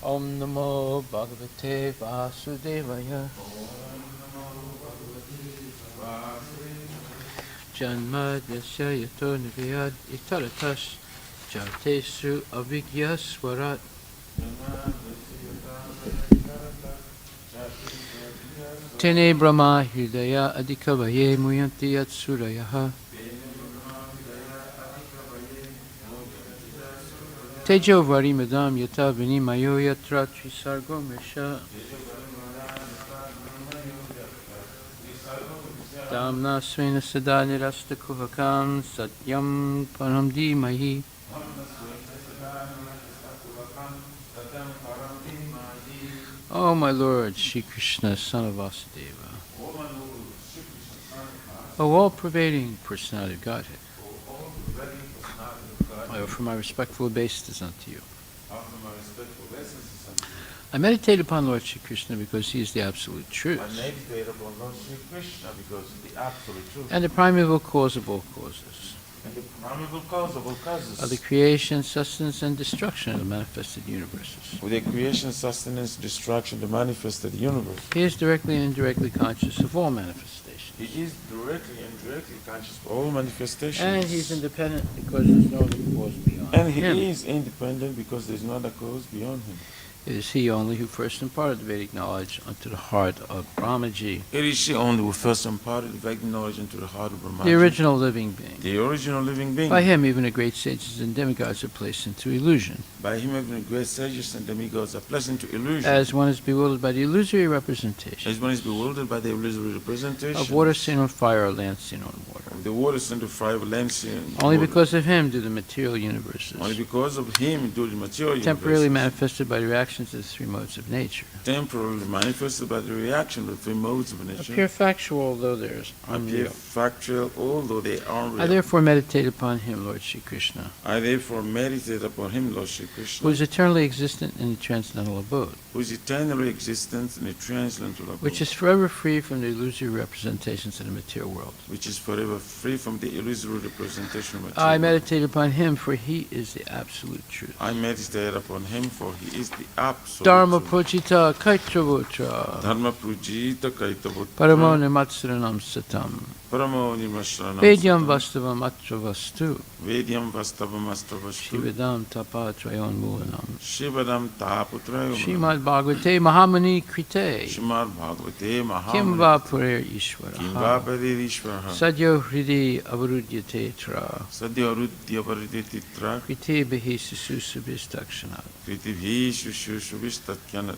Om Namo Bhagavate Vasudevaya. Janma Dasya Yato Nivayad Itaratas Jatesu Avigya Swarat. Tene Brahma Hridaya Adikavaye Muyanti Yat Surayaha. Tejo Vari Madam Yata Vini Mayo Yatra Trisargo Mesha. Damna Svena Sadani Rasta Kuvakam Satyam Paramdi Mahi. O my Lord, Shri Krishna, son of Vasudeva, O all-pervading personality of Godhead, I offer my respectful obeisances unto you. I meditate upon Lord Shri Krishna because he is the absolute truth, and the primeval cause of all causes, of the creation, sustenance, and destruction of the manifested universes. With the creation, sustenance, destruction, the manifested universe. He is directly and indirectly conscious of all manifestations. He is directly and indirectly conscious of all manifestations. And he is independent because there is no other cause beyond And he him. is independent because there is no other cause beyond him. It is he only who first imparted the Vedic knowledge unto the heart of Brahmaji, It is she only who first imparted the Vedic knowledge into the heart of Brahma. the original living being. The original living being. By him, even the great sages and demigods are placed into illusion. By him, even the great sages and demigods are placed into illusion. As one is bewildered by the illusory representation As one is bewildered by the illusory representation of water seen on fire or land seen on water. of the water sent to fire, land seen. Only because of him do the material universes, Only because of him do the material temporarily universes, manifested by the reactions of the three modes of nature, temporarily manifested by the reaction of the three modes of nature, appear factual although they are appear unreal. factual, although they are I real. therefore meditate upon him, Lord Shri Krishna, I therefore meditate upon him, Lord Shri who Krishna, is eternally existent in the transcendental abode, who is eternally existent in the transcendental abode, which is forever free from the illusory representations of the material world. which is forever free from the illusory representation of I material. meditate upon him, for he is the absolute truth. I meditate upon him, for he is the absolute Dharma truth. Pujita Kaitravatra Dharma Prujita Kaitavutra Paramo Nimatsaranam Satam Paramo Nimashranam Vedyam Satam, Vastavam Atravastu Vedyam Vastavam Astavastu Shivadam Tapa Trayon Mulanam Shivadam Taputrayam Srimad Bhagavate Mahamani Krite Srimad Bhagavate Kim Mahamani Va Purer Kimva Ishvara Paririshvara Sadyo Hridi Avarudyate Tra Sadya Rudya Paridititra Krite Behi Sususubhistakshana. Kritivhi Shushushubhistatyanat,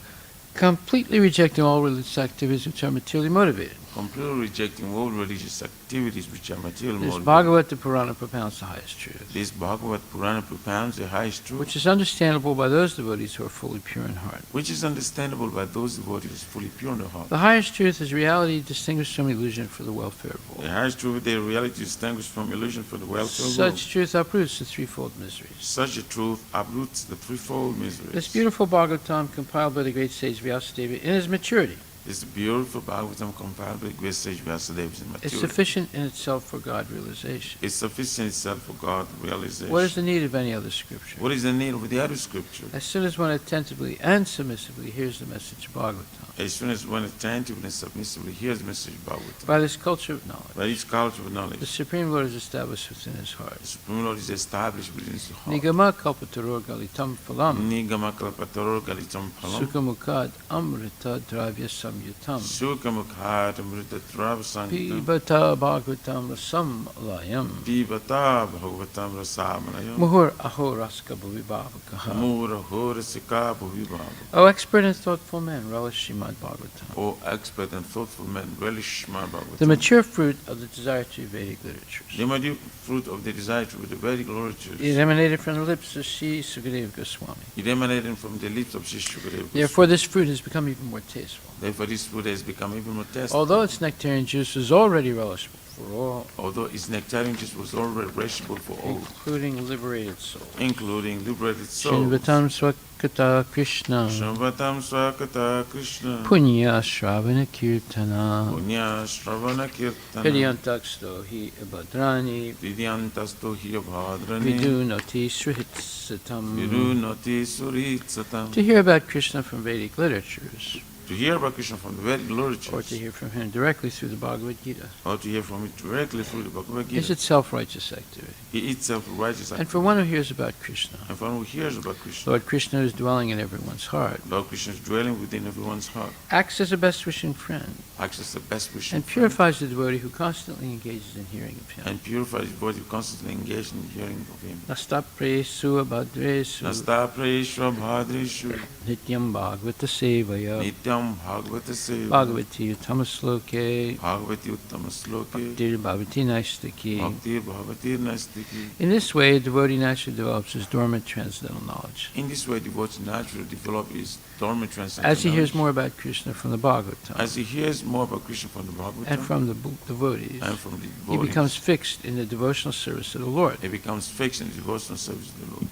Completely rejecting all religious activities which are materially motivated. completely rejecting all religious activities which are material This motivated. Bhagavata Purana propounds the highest truth, This Bhagavad Purana propounds the highest truth, which is understandable by those devotees who are fully pure in heart. which is understandable by those devotees fully pure in the heart. The highest truth is reality distinguished from illusion for the welfare of all. The highest truth, the reality distinguished from illusion for the welfare of all. Such truth uproots the threefold miseries. Such a truth uproots the threefold miseries. This beautiful Bhagavatam, compiled by the great sage Vyasadeva in his maturity, This beautiful Bhagavatam compiled by great sage Vyasadeva in is maturity. sufficient in itself for God realization. It's sufficient itself for God realization. What is the need of any other scripture? What is the need of the other scripture? As soon as one attentively and submissively hears the message of Bhagavatam, As soon as one attentively and submissively hears the message of Bhagavatam, by this culture of knowledge, by its culture of knowledge, the Supreme Lord is established within his heart. the Supreme Lord is established within his heart. Nigama kalpataror galitam phalam, Nigama kalpataror galitam phalam, sukhamukad amrita dravya samyutam, Sukhamukhat amrita drav sanktam, pibata Bhagavatam rasam layam, Pibata Bhagavatam rasamanayam, muhur aho raska bhavibhavakaha. Mura Horasika Bhuvibhava. O expert and thoughtful men, relish Srimad Bhagavatam, O expert and thoughtful men, relish Srimad Bhagavatam. the mature fruit of the desire to read Vedic literatures. The mature fruit of the desire to read the Vedic literatures. It emanated from the lips of Sri Sukadeva Goswami. It emanated from the lips of Sri Shukadeva. Therefore, this fruit has become even more tasteful. Therefore, devotee's food has become even more tasty. Although its nectarian juice is already relishable for all, Although its nectarian juice was already relishable for all, including liberated souls. including liberated souls. Shinvatam Swakata Krishna Srimvatam Swakata Krishna Punya Shravana Kirtana Punya Shravana Kirtana Hridyantaksto Hi Abhadrani Vidyantasto Hiyabhadrani Vidu Noti Srihitsatam. Virunati Suritsatam. To hear about Krishna from Vedic literatures, To hear about Krishna from the Vedic or literatures, to hear from him directly through the Bhagavad Gita, or to hear from it directly through the Bhagavad is Gita, itself righteous activity. he itself righteous. And for one who hears about Krishna, And for one who hears about Krishna, Lord Krishna is dwelling in everyone's heart, Lord Krishna is dwelling within everyone's heart, acts as a best wishing friend, acts as the best wishing and friend, purifies the devotee who constantly engages in hearing of him. and purifies his body constantly engaged in hearing of him. Nastapresu abhadresu Nasta Preshwa Bhadrishu nityam bhagavata sevaya Nityam Bhagavata Seva bhagavati uttamasloke Bhagavati Uttama Sloke dir bhavati naistaki. Bhakti Bhagavati Nastiki. In this way, a devotee naturally develops his dormant transcendental knowledge. In this way, devotee naturally develop his dormant transcendental As he hears knowledge. more about Krishna from the Bhagavatam As he hears more about Krishna from the Bhagavatam and from the devotees, and from the he devotees, becomes fixed in the devotional service of the Lord. he becomes fixed in the devotional service of the Lord.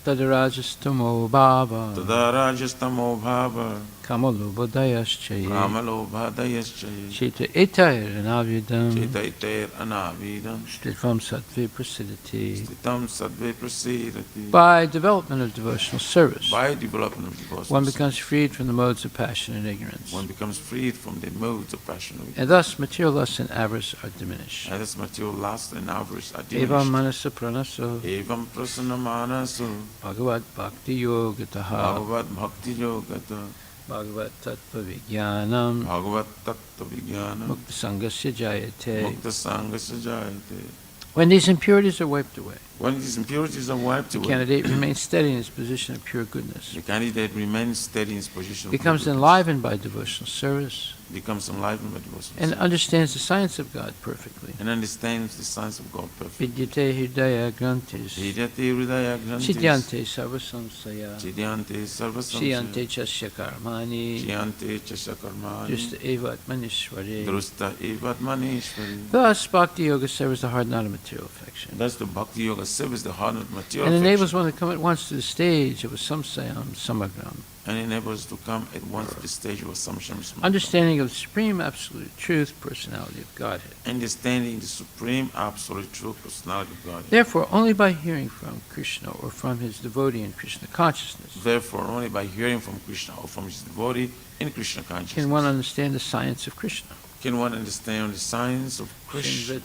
Tadarajastamo bhava Tadarajastamo Bhava kamalobodayaschaye Kamalobhadayaschaye Cheta etayaranavyadam Chetaiter Anavidam Stitvam sattve prasidati. Stitam Sadve Prasidati. By development of devotional service, By development of devotional one service, becomes freed from the modes of passion and ignorance, one becomes freed from the modes of passion and thus material lust and avarice are diminished. and this material lust and avarice are Evam diminished. manasa pranaso Evam prasanamanaso bhagavat bhakti yogataha Bhagavad Bhakti Yogata bhagavat tattva vijnanam Bhagavad Tattva Vijnana mukta sangasya jayate. Mukta Sangasa Jayate. When these impurities are wiped away, When these impurities are wiped the away, candidate remains steady in his position of pure goodness, the candidate remains steady in his position of becomes goodness, enlivened by devotional service, becomes enlightened by devotional and service, understands the science of God perfectly. and understands the science of God perfectly. Vidyate hridaya grantis, Hridati Hridaya Grantis siddhyante sarvasamsaya, Chidyante shriyante Sarvasamsaya chasya karmani, Chiyante Chasakarmani drusta eva atmanishvare. Drusta Evatmanishvari. Thus, bhakti yoga serves the heart, not a material affection, Thus the Bhakti Yoga serves the heart of material and enables affection, one to come at once to the stage of a samsayam samagram, and enables to come at once to the stage of Samsham Smaram. understanding of the supreme absolute truth, personality of Godhead. Understanding the supreme absolute truth personality of God. Therefore, only by hearing from Krishna or from his devotee in Krishna consciousness Therefore, only by hearing from Krishna or from his devotee in Krishna consciousness can one understand the science of Krishna. can one understand the science of Krishna.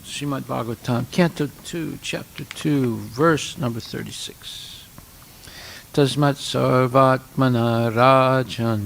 Srimad Bhagvatam, Canto 2, Chapter 2, Verse number 36. Tasmat sarvatmana rajan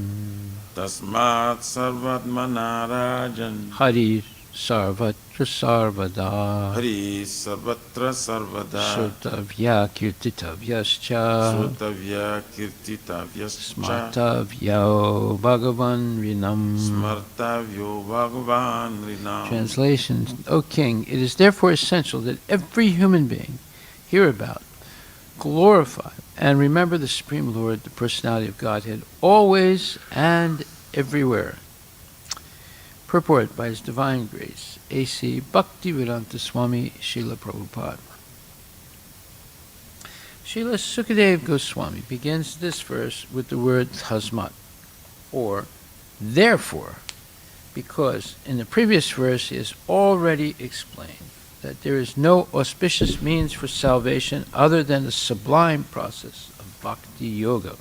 Tasmat Sarvatmana Rajan Hari sarvatra sarvada Hari Sarvatra Sarvada Srutavya kirtitavyascha Srutavya Kirtitavyascha Smartavyo Bhagavan Rinam. Smartavyo Bhagavan Rinam. Translation, O King, it is therefore essential that every human being hear about, glorify, and remember the Supreme Lord, the personality of Godhead, always and everywhere. Purport by His Divine Grace, A.C. Bhaktivedanta Swami Srila Prabhupada. Srila Sukadeva Goswami begins this verse with the word tasmat, or therefore, because in the previous verse he has already explained that there is no auspicious means for salvation other than the sublime process of bhakti yoga.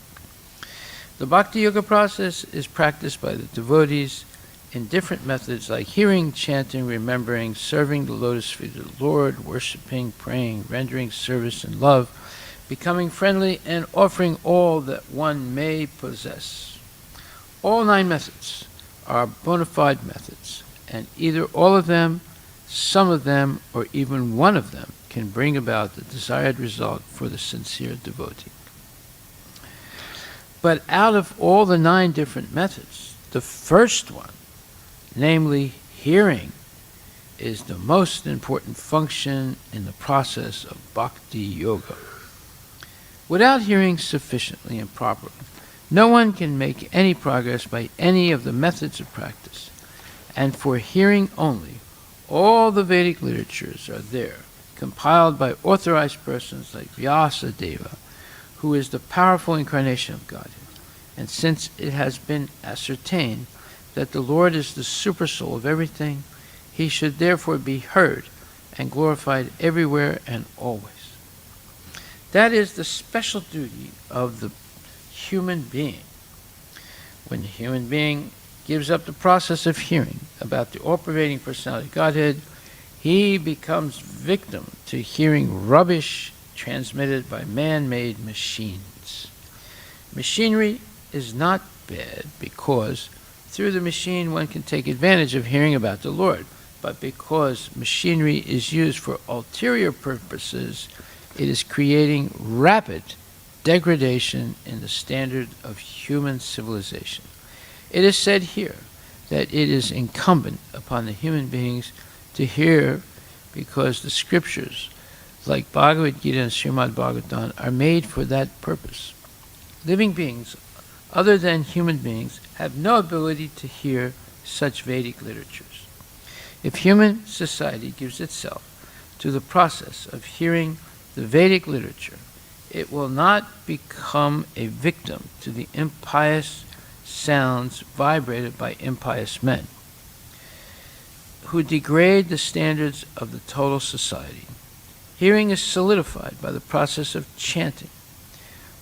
The bhakti yoga process is practiced by the devotees in different methods like hearing, chanting, remembering, serving the lotus feet of the Lord, worshiping, praying, rendering service and love, becoming friendly, and offering all that one may possess. All 9 methods are bona fide methods, and either all of them, some of them, or even one of them can bring about the desired result for the sincere devotee. But out of all the 9 different methods, the first one, namely hearing, is the most important function in the process of bhakti yoga. Without hearing sufficiently and properly, No one can make any progress by any of the methods of practice. And for hearing only, all the Vedic literatures are there, compiled by authorized persons like Vyasa Deva, who is the powerful incarnation of Godhead. And since it has been ascertained that the Lord is the supersoul of everything, he should therefore be heard and glorified everywhere and always. That is the special duty of the human being. When the human being gives up the process of hearing about the all-pervading personality of Godhead, he becomes victim to hearing rubbish transmitted by man-made machines. Machinery is not bad because through the machine one can take advantage of hearing about the Lord, but because machinery is used for ulterior purposes, it is creating rapid degradation in the standard of human civilization. It is said here that it is incumbent upon the human beings to hear because the scriptures, like Bhagavad Gita and Srimad Bhagvatam, are made for that purpose. Living beings, other than human beings, have no ability to hear such Vedic literatures. If human society gives itself to the process of hearing the Vedic literature, it will not become a victim to the impious sounds vibrated by impious men, who degrade the standards of the total society. Hearing is solidified by the process of chanting.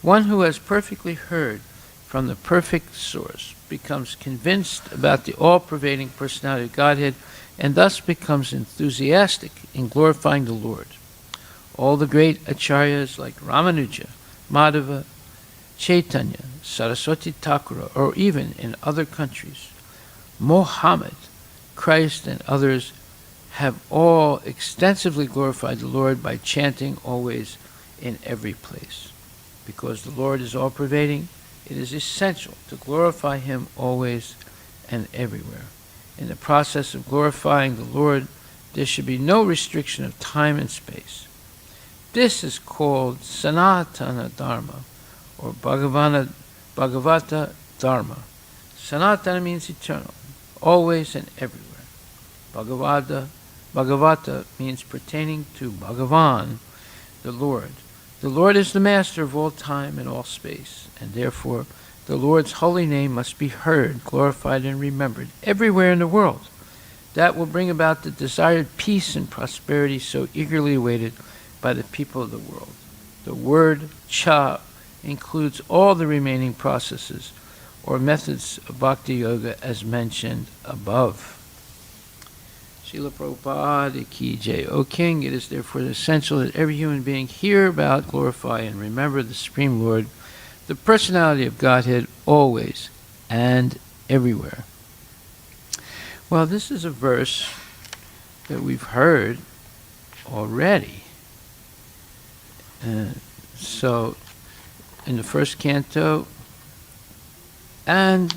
One who has perfectly heard from the perfect source becomes convinced about the all-pervading personality of Godhead and thus becomes enthusiastic in glorifying the Lord. All the great acharyas like Ramanuja, Madhava, Chaitanya, Saraswati Thakura, or even in other countries, Mohammed, Christ, and others have all extensively glorified the Lord by chanting always in every place. Because the Lord is all-pervading, it is essential to glorify him always and everywhere. In the process of glorifying the Lord, there should be no restriction of time and space. This is called Sanatana Dharma, or Bhagavata Dharma. Sanatana means eternal, always and everywhere. Bhagavata means pertaining to Bhagavan, the Lord. The Lord is the master of all time and all space, and therefore the Lord's holy name must be heard, glorified, and remembered everywhere in the world. That will bring about the desired peace and prosperity so eagerly awaited by the people of the world. The word cha includes all the remaining processes or methods of bhakti yoga as mentioned above. Srila Prabhupada ki jai. O King, it is therefore essential that every human being hear about, glorify, and remember the Supreme Lord, the personality of Godhead, always and everywhere. Well, this is a verse that we've heard already. So, in the first canto, and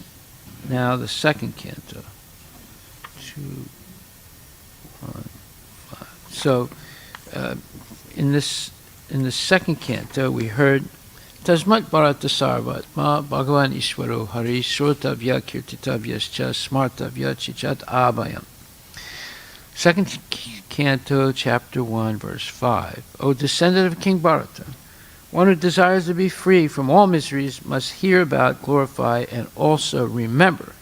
now the second canto. 2, 1, 5. So, in the second canto, we heard Tasmat Bharata Sarvatma Bhagavan Ishvaro Hari Shrotavya Kirtitavyascha Smartavya Chichat Abhayam. Second canto, chapter 1, verse 5. O descendant of King Bharata, one who desires to be free from all miseries must hear about, glorify, and also remember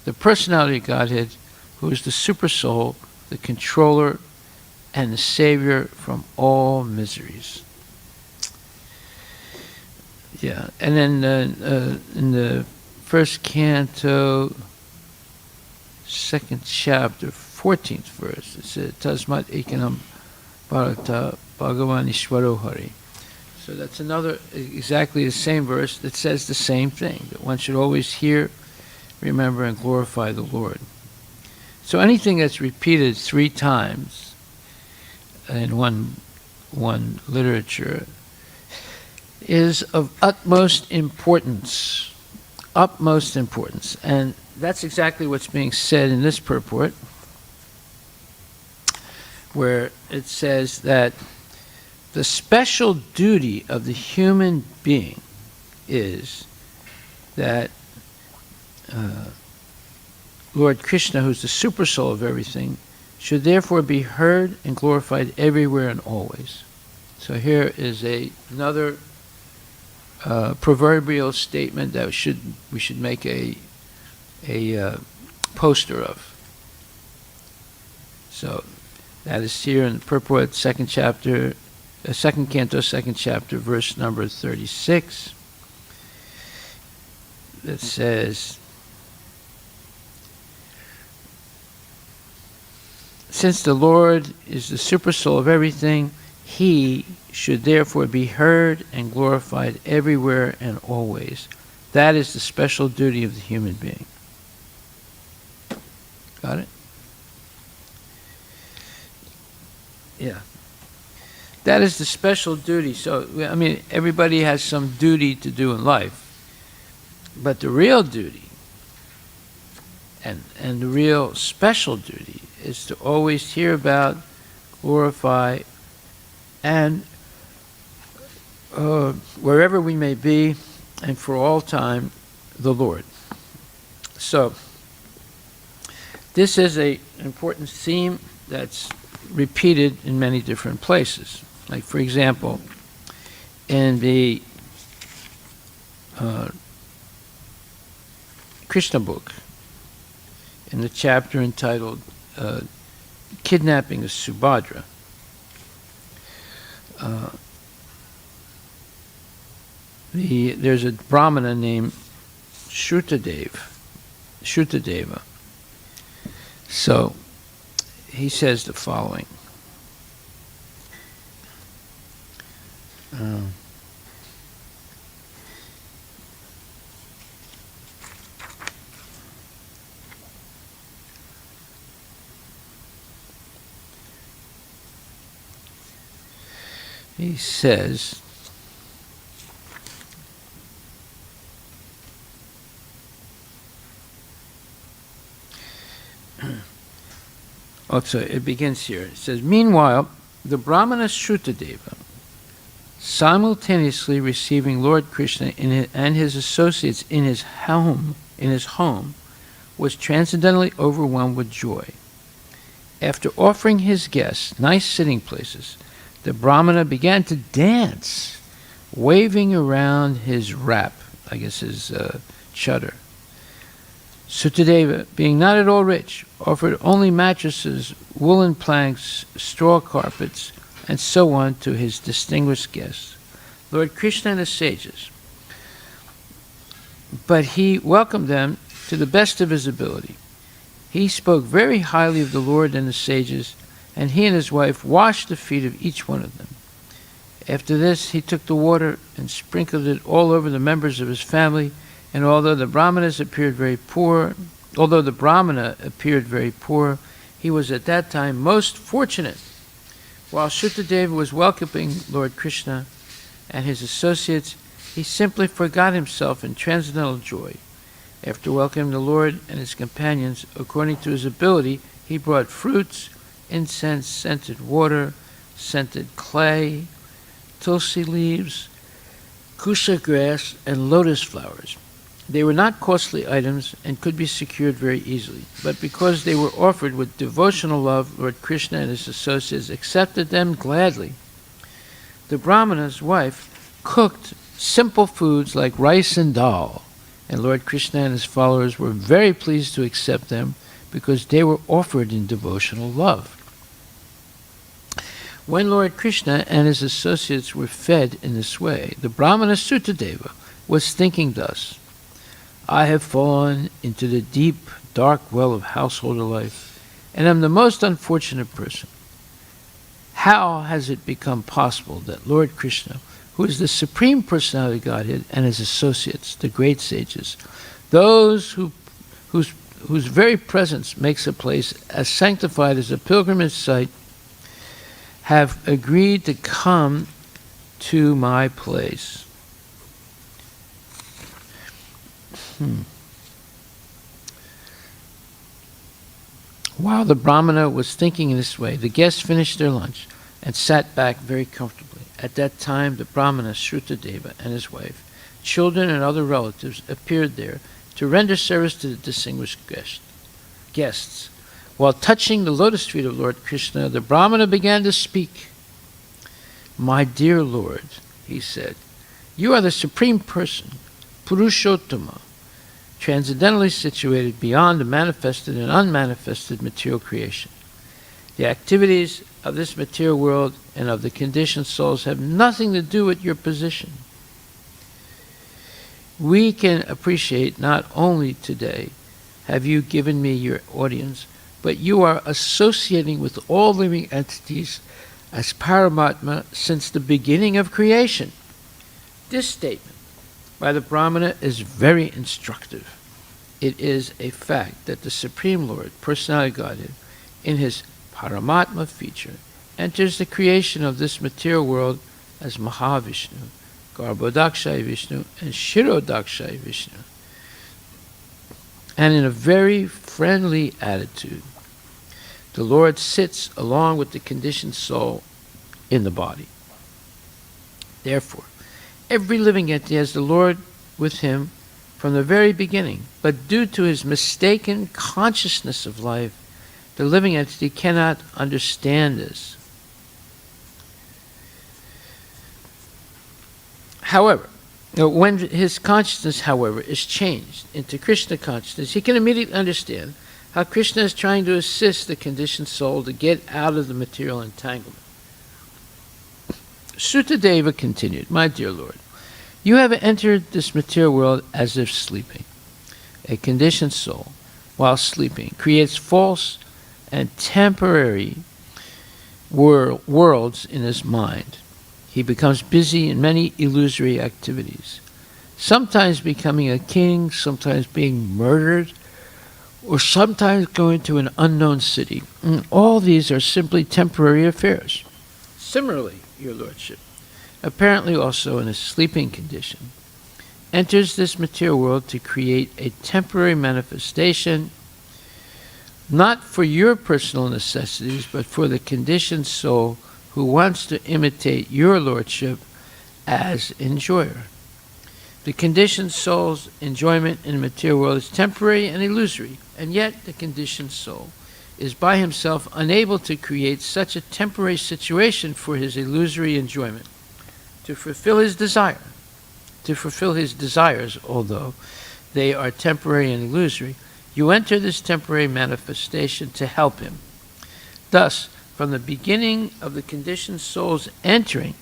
the personality of Godhead, who is the supersoul, the controller, and the savior from all miseries. Yeah, and then in the first canto, second chapter, 14th verse, it says, Tasmat Ekanam Bharata Bhagavan Ishvaro Hari. So that's another, exactly the same verse that says the same thing, that one should always hear, remember, and glorify the Lord. So anything that's repeated 3 times in one literature is of utmost importance. Utmost importance. And that's exactly what's being said in this purport, where it says that the special duty of the human being is that Lord Krishna, who's the super soul of everything, should therefore be heard and glorified everywhere and always. So here is another proverbial statement that we should make a poster of. So that is here in the purport, second canto, second chapter, verse number 36. That says, since the Lord is the super soul of everything, he should therefore be heard and glorified everywhere and always. That is the special duty of the human being. Got it? Yeah. That is the special duty. So, I mean, everybody has some duty to do in life. But the real duty, and the real special duty, is to always hear about, glorify, and wherever we may be, and for all time, the Lord. So, this is an important theme that's repeated in many different places. Like, for example, in the Krishna book, in the chapter entitled Kidnapping of Subhadra, there's a Brahmana named Shrutadeva. So he says the following. He says, so it begins here. It says, meanwhile, the Brahmana Shrutadeva, simultaneously receiving Lord Krishna and his associates in his home, was transcendently overwhelmed with joy. After offering his guests nice sitting places, the Brahmana began to dance, waving around his wrap, I guess his chadar. Shrutadeva, being not at all rich, offered only mattresses, woolen planks, straw carpets, and so on to his distinguished guests, Lord Krishna and the sages. But he welcomed them to the best of his ability. He spoke very highly of the Lord and the sages, and he and his wife washed the feet of each one of them. After this, he took the water and sprinkled it all over the members of his family, and although the Brahmana appeared very poor, he was at that time most fortunate. While Shrutadeva was welcoming Lord Krishna and his associates, he simply forgot himself in transcendental joy. After welcoming the Lord and his companions, according to his ability, he brought fruits, incense, scented water, scented clay, tulsi leaves, kusha grass, and lotus flowers. They were not costly items and could be secured very easily, but because they were offered with devotional love, Lord Krishna and his associates accepted them gladly. The Brahmana's wife cooked simple foods like rice and dal, and Lord Krishna and his followers were very pleased to accept them because they were offered in devotional love. When Lord Krishna and his associates were fed in this way, the Brahmana Shrutadeva was thinking thus, I have fallen into the deep, dark well of householder life, and am the most unfortunate person. How has it become possible that Lord Krishna, who is the Supreme Personality of Godhead, and his associates, the great sages, those whose very presence makes a place as sanctified as a pilgrimage site, have agreed to come to my place? While the Brahmana was thinking in this way, the guests finished their lunch and sat back very comfortably. At that time, the Brahmana Shrutadeva and his wife children and other relatives appeared there to render service to the distinguished guests. While touching the lotus feet of Lord Krishna, the Brahmana began to speak. "My dear Lord," he said, "you are the Supreme Person, Purushottama, transcendently situated beyond the manifested and unmanifested material creation. The activities of this material world and of the conditioned souls have nothing to do with your position. We can appreciate not only today have you given me your audience, but you are associating with all living entities as Paramatma since the beginning of creation." This statement by the Brahmana is very instructive. It is a fact that the Supreme Lord, Personality of Godhead, in his Paramatma feature, enters the creation of this material world as Mahavishnu, Garbhodakshaya Vishnu, and Shirodakshaya Vishnu, and in a very friendly attitude. The Lord sits along with the conditioned soul in the body. Therefore, every living entity has the Lord with him from the very beginning, but due to his mistaken consciousness of life, the living entity cannot understand this. However, when his consciousness, however, is changed into Krishna consciousness, he can immediately understand how Krishna is trying to assist the conditioned soul to get out of the material entanglement. Sutadeva continued, "My dear Lord, you have entered this material world as if sleeping. A conditioned soul, while sleeping, creates false and temporary worlds in his mind. He becomes busy in many illusory activities, sometimes becoming a king, sometimes being murdered, or sometimes going to an unknown city. All these are simply temporary affairs. Similarly, your lordship, apparently also in a sleeping condition, enters this material world to create a temporary manifestation, not for your personal necessities, but for the conditioned soul who wants to imitate your lordship as enjoyer. The conditioned soul's enjoyment in the material world is temporary and illusory, and yet the conditioned soul is by himself unable to create such a temporary situation for his illusory enjoyment. To fulfill his desires, although they are temporary and illusory, you enter this temporary manifestation to help him. Thus, from the beginning of the conditioned soul's entering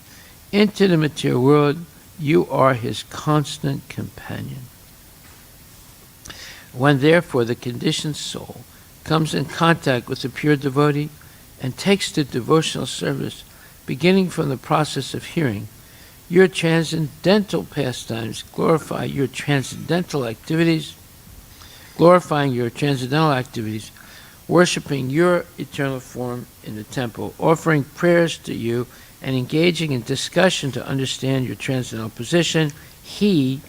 into the material world, you are his constant companion. When therefore the conditioned soul comes in contact with the pure devotee and takes to devotional service, beginning from the process of hearing, your transcendental pastimes glorifying your transcendental activities, worshiping your eternal form in the temple, offering prayers to you, and engaging in discussion to understand your transcendental position, he,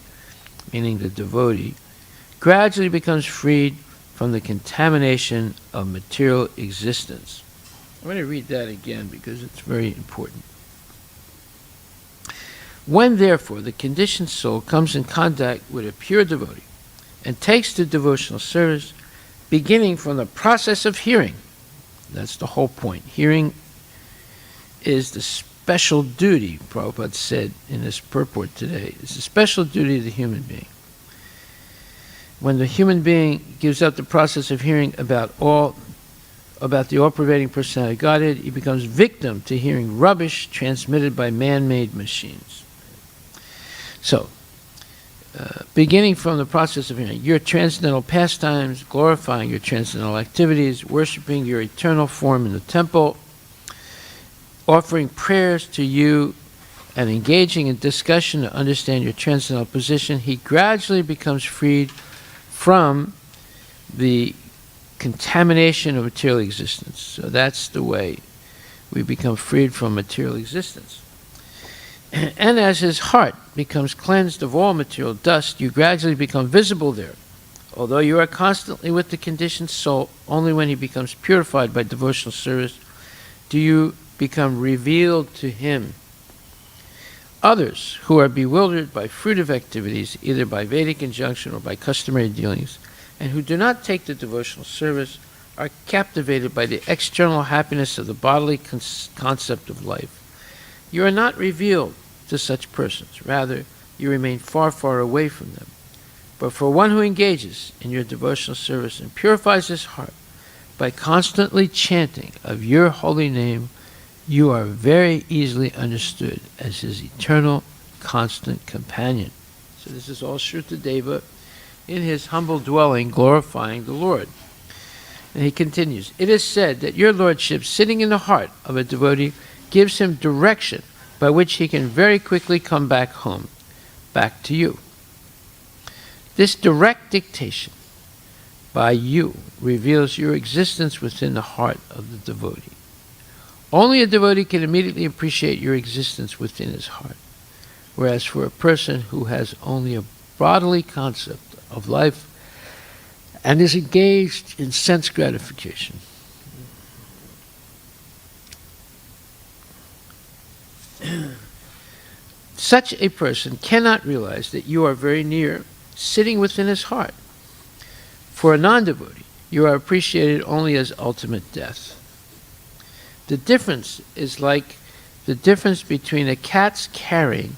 meaning the devotee, gradually becomes freed from the contamination of material existence. I'm going to read that again because it's very important. When, therefore, the conditioned soul comes in contact with a pure devotee and takes to devotional service, beginning from the process of hearing, that's the whole point. Hearing is the special duty, Prabhupada said in this purport today. It's a special duty of the human being. When the human being gives up the process of hearing about the all-pervading personality of Godhead, he becomes victim to hearing rubbish transmitted by man-made machines. So, beginning from the process of hearing, your transcendental pastimes, glorifying your transcendental activities, worshiping your eternal form in the temple, offering prayers to you, and engaging in discussion to understand your transcendental position, he gradually becomes freed from the contamination of material existence. So that's the way we become freed from material existence. And as his heart becomes cleansed of all material dust, you gradually become visible there. Although you are constantly with the conditioned soul, only when he becomes purified by devotional service do you become revealed to him. Others who are bewildered by fruitive activities, either by Vedic injunction or by customary dealings, and who do not take the devotional service, are captivated by the external happiness of the bodily concept of life. You are not revealed to such persons. Rather, you remain far, far away from them. But for one who engages in your devotional service and purifies his heart by constantly chanting of your holy name, you are very easily understood as his eternal, constant companion. So this is all Shrutadeva in his humble dwelling, glorifying the Lord. And he continues, it is said that your lordship, sitting in the heart of a devotee, gives him direction by which he can very quickly come back home, back to you. This direct dictation by you reveals your existence within the heart of the devotee. Only a devotee can immediately appreciate your existence within his heart, whereas for a person who has only a bodily concept of life and is engaged in sense gratification, such a person cannot realize that you are very near, sitting within his heart. For a non-devotee, you are appreciated only as ultimate death. The difference is like the difference between a cat's carrying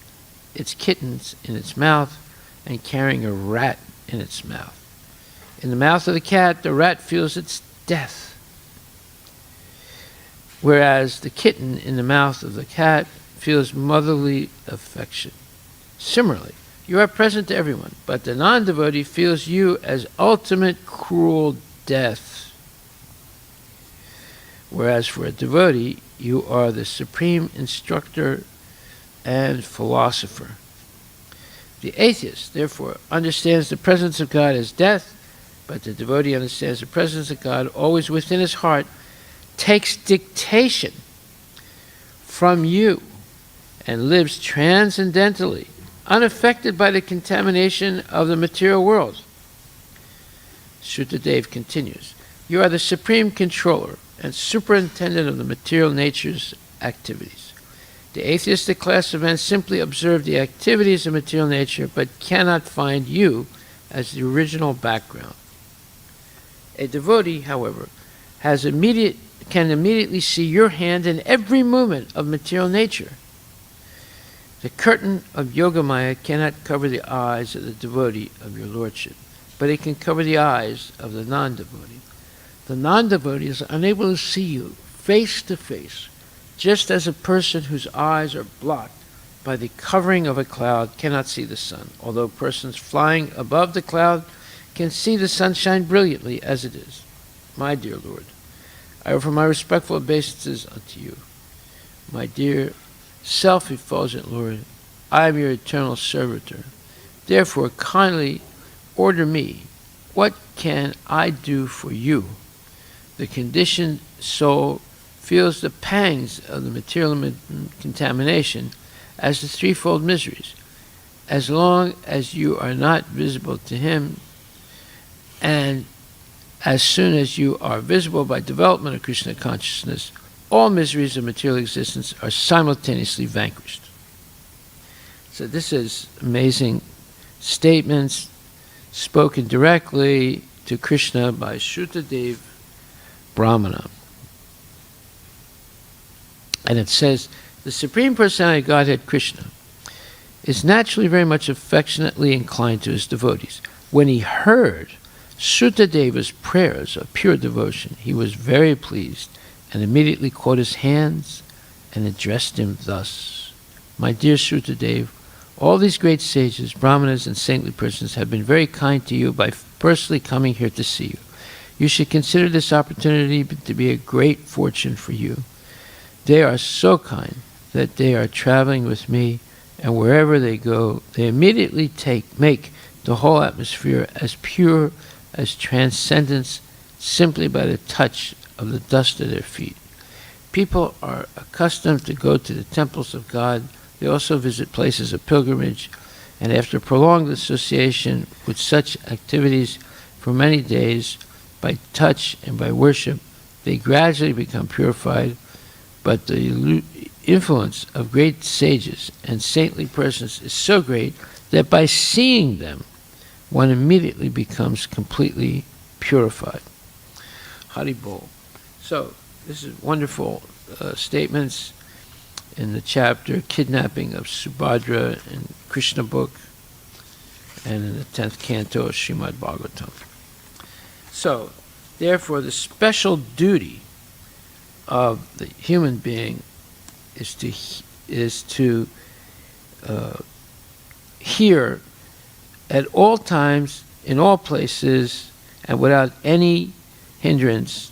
its kittens in its mouth and carrying a rat in its mouth. In the mouth of the cat, the rat feels its death, whereas the kitten in the mouth of the cat feels motherly affection. Similarly, you are present to everyone, but the non-devotee feels you as ultimate cruel death. Whereas for a devotee, you are the supreme instructor and philosopher. The atheist, therefore, understands the presence of God as death, but the devotee understands the presence of God always within his heart, takes dictation from you, and lives transcendentally, unaffected by the contamination of the material world. Shrutadeva continues, you are the supreme controller and superintendent of the material nature's activities. The atheistic class of men simply observe the activities of material nature, but cannot find you as the original background. A devotee, however, can immediately see your hand in every movement of material nature. The curtain of Yogamaya cannot cover the eyes of the devotee of your lordship, but it can cover the eyes of the non-devotee. The non-devotee is unable to see you face to face, just as a person whose eyes are blocked by the covering of a cloud cannot see the sun, although persons flying above the cloud can see the sunshine brilliantly as it is. My dear Lord, I offer my respectful obeisances unto you. My dear self-effulgent Lord, I am your eternal servitor. Therefore, kindly order me. What can I do for you? The conditioned soul feels the pangs of the material contamination as the threefold miseries. As long as you are not visible to him, and as soon as you are visible by development of Krishna consciousness, all miseries of material existence are simultaneously vanquished. So this is amazing statements spoken directly to Krishna by Shrutadeva Brahmana. And it says, the Supreme Personality of Godhead, Krishna, is naturally very much affectionately inclined to his devotees. When he heard Shrutadeva's prayers of pure devotion, he was very pleased and immediately caught his hands and addressed him thus. My dear Shrutadeva, all these great sages, brahmanas, and saintly persons have been very kind to you by personally coming here to see you. You should consider this opportunity to be a great fortune for you. They are so kind that they are traveling with me, and wherever they go, they immediately make the whole atmosphere as pure as transcendence simply by the touch of the dust of their feet. People are accustomed to go to the temples of God. They also visit places of pilgrimage, and after prolonged association with such activities for many days, by touch and by worship, they gradually become purified, but the influence of great sages and saintly persons is so great that by seeing them, one immediately becomes completely purified. Haribol. So, this is wonderful statements in the chapter Kidnapping of Subhadra in Krishna book and in the 10th canto of Srimad Bhagvatam. So, therefore, the special duty of the human being is to hear at all times, in all places, and without any hindrance,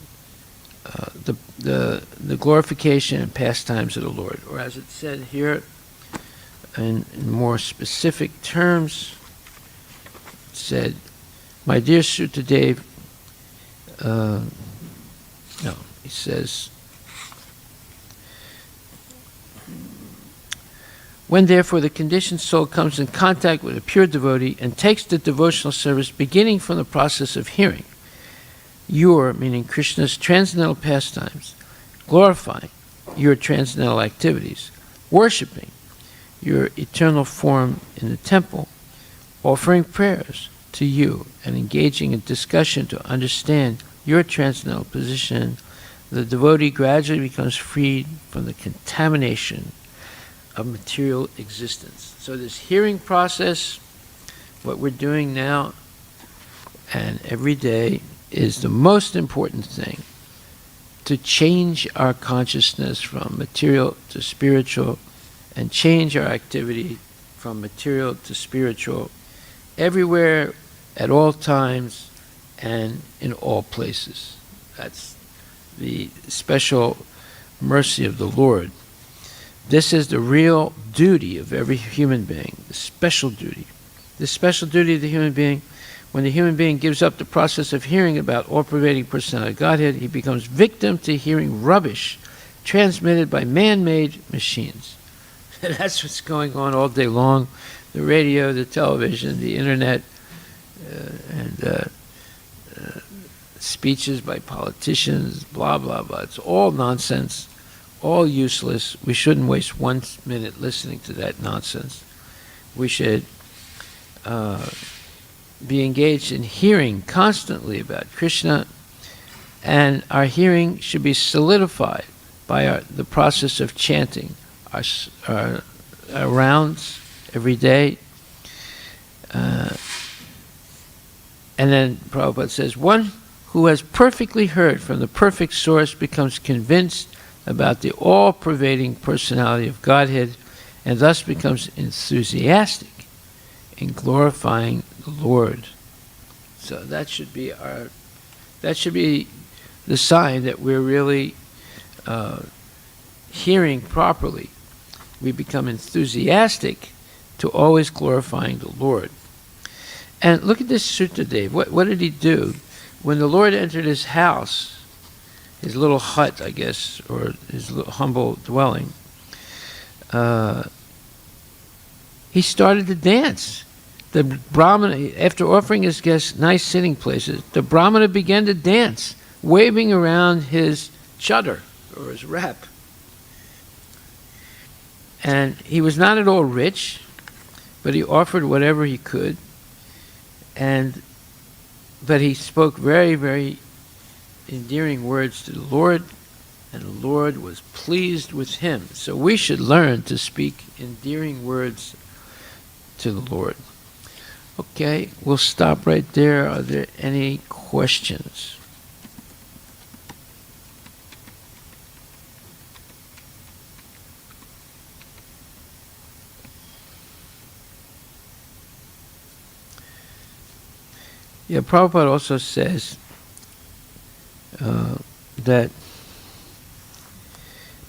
the glorification and pastimes of the Lord. Or as it said here, in more specific terms, it said, my dear Sutadev, he says, when therefore the conditioned soul comes in contact with a pure devotee and takes the devotional service beginning from the process of hearing, your, meaning Krishna's transcendental pastimes, glorifying your transcendental activities, worshipping your eternal form in the temple, offering prayers to you, and engaging in discussion to understand your transcendental position, the devotee gradually becomes freed from the contamination of material existence. So this hearing process, what we're doing now and every day, is the most important thing to change our consciousness from material to spiritual and change our activity from material to spiritual everywhere, at all times, and in all places. That's the special mercy of the Lord. This is the real duty of every human being, the special duty. The special duty of the human being, when the human being gives up the process of hearing about all-pervading personality of Godhead, he becomes victim to hearing rubbish transmitted by man-made machines. And that's what's going on all day long. The radio, the television, the internet, and speeches by politicians, blah, blah, blah. It's all nonsense, all useless. We shouldn't waste 1 minute listening to that nonsense. We should be engaged in hearing constantly about Krishna, and our hearing should be solidified by the process of chanting our rounds every day. And then Prabhupada says, one who has perfectly heard from the perfect source becomes convinced about the all-pervading personality of Godhead and thus becomes enthusiastic in glorifying the Lord. So that should be the sign that we're really hearing properly. We become enthusiastic to always glorifying the Lord. And look at this Sutta Dev. What did he do? When the Lord entered his house, his little hut, I guess, or his little humble dwelling, he started to dance. The Brahmana, after offering his guests nice sitting places, the Brahmana began to dance, waving around his chadar, or his wrap. And he was not at all rich, but he offered whatever he could. But he spoke very, very endearing words to the Lord, and the Lord was pleased with him. So we should learn to speak endearing words to the Lord. Okay, we'll stop right there. Are there any questions? Yeah, Prabhupada also says that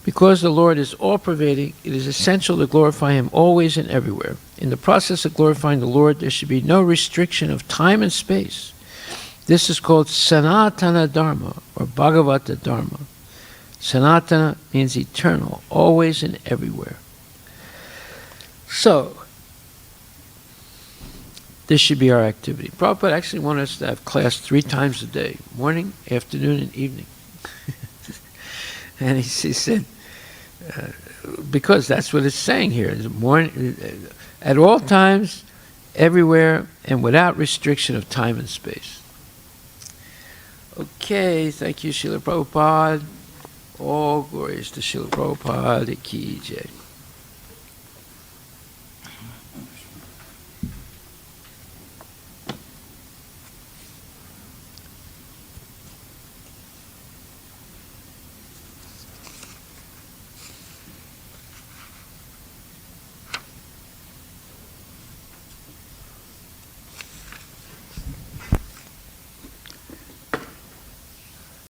because the Lord is all-pervading, it is essential to glorify Him always and everywhere. In the process of glorifying the Lord, there should be no restriction of time and space. This is called Sanatana Dharma, or Bhagavata Dharma. Sanatana means eternal, always and everywhere. So, this should be our activity. Prabhupada actually wanted us to have class 3 times a day, morning, afternoon, and evening. And he said, because that's what it's saying here. It's more, at all times, everywhere, and without restriction of time and space. Okay, thank you, Srila Prabhupada. All glories to Srila Prabhupada. Ki Jai.